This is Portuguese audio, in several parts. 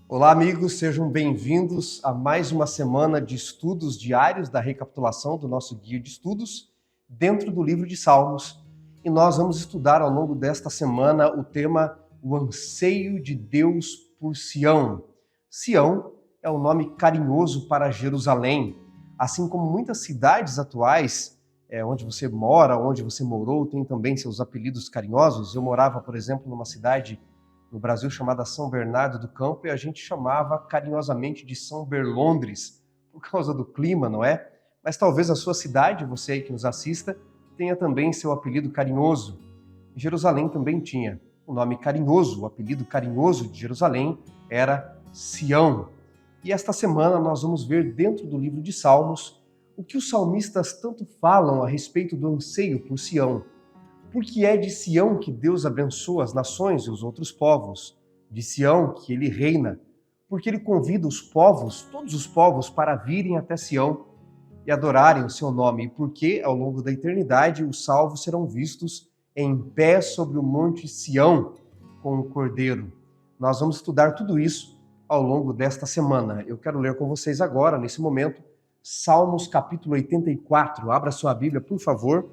Olá, amigos, sejam bem-vindos a mais uma semana de estudos diários da recapitulação do nosso guia de estudos dentro do livro de Salmos. E nós vamos estudar ao longo desta semana o tema O Anseio de Deus por Sião. Sião é o nome carinhoso para Jerusalém, assim como muitas cidades atuais, onde você mora, onde você morou, tem também seus apelidos carinhosos. Eu morava, por exemplo, numa cidade no Brasil chamada São Bernardo do Campo, e a gente chamava carinhosamente de São Berlondres, por causa do clima, não é? Mas talvez a sua cidade, você aí que nos assista, tenha também seu apelido carinhoso. Jerusalém também tinha o nome carinhoso, o apelido carinhoso de Jerusalém era Sião. E esta semana nós vamos ver dentro do livro de Salmos o que os salmistas tanto falam a respeito do anseio por Sião. Porque é de Sião que Deus abençoa as nações e os outros povos, de Sião que ele reina, porque ele convida os povos, todos os povos, para virem até Sião e adorarem o seu nome, e porque ao longo da eternidade os salvos serão vistos em pé sobre o monte Sião com o Cordeiro. Nós vamos estudar tudo isso ao longo desta semana. Eu quero ler com vocês agora, nesse momento, Salmos capítulo 84. Abra sua Bíblia, por favor,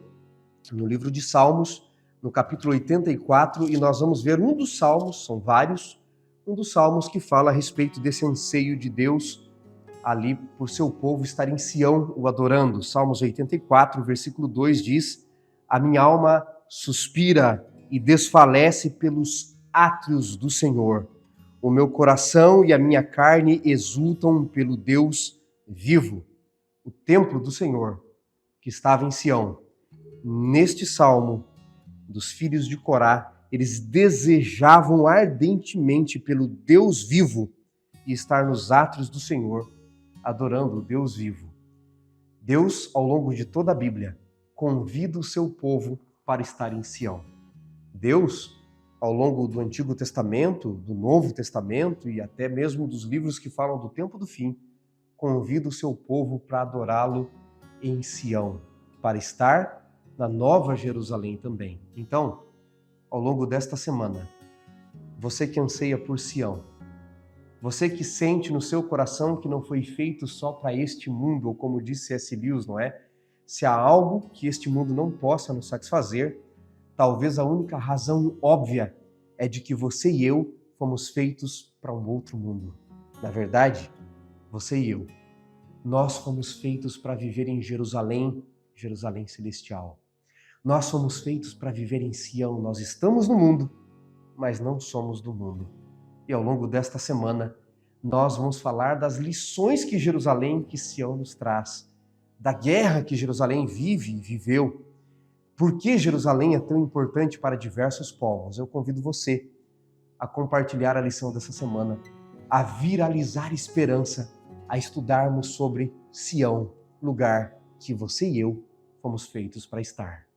no livro de Salmos, no capítulo 84, e nós vamos ver um dos salmos, são vários, um dos salmos que fala a respeito desse anseio de Deus ali por seu povo estar em Sião o adorando. Salmos 84, versículo 2 diz: A minha alma suspira e desfalece pelos átrios do Senhor. O meu coração e a minha carne exultam pelo Deus vivo. O templo do Senhor, que estava em Sião. Neste salmo dos filhos de Corá, eles desejavam ardentemente pelo Deus vivo e estar nos átrios do Senhor, adorando o Deus vivo. Deus, ao longo de toda a Bíblia, convida o seu povo para estar em Sião. Deus, ao longo do Antigo Testamento, do Novo Testamento e até mesmo dos livros que falam do tempo do fim, convida o seu povo para adorá-lo em Sião, para estar na Nova Jerusalém também. Então, ao longo desta semana, você que anseia por Sião, você que sente no seu coração que não foi feito só para este mundo, ou como disse C.S. Lewis, não é? Se há algo que este mundo não possa nos satisfazer, talvez a única razão óbvia é de que você e eu fomos feitos para um outro mundo. Na verdade, você e eu, nós fomos feitos para viver em Jerusalém, Jerusalém celestial. Nós somos feitos para viver em Sião. Nós estamos no mundo, mas não somos do mundo. E ao longo desta semana, nós vamos falar das lições que Jerusalém, que Sião nos traz, da guerra que Jerusalém vive e viveu. Por que Jerusalém é tão importante para diversos povos? Eu convido você a compartilhar a lição dessa semana, a viralizar esperança, a estudarmos sobre Sião, lugar que você e eu fomos feitos para estar.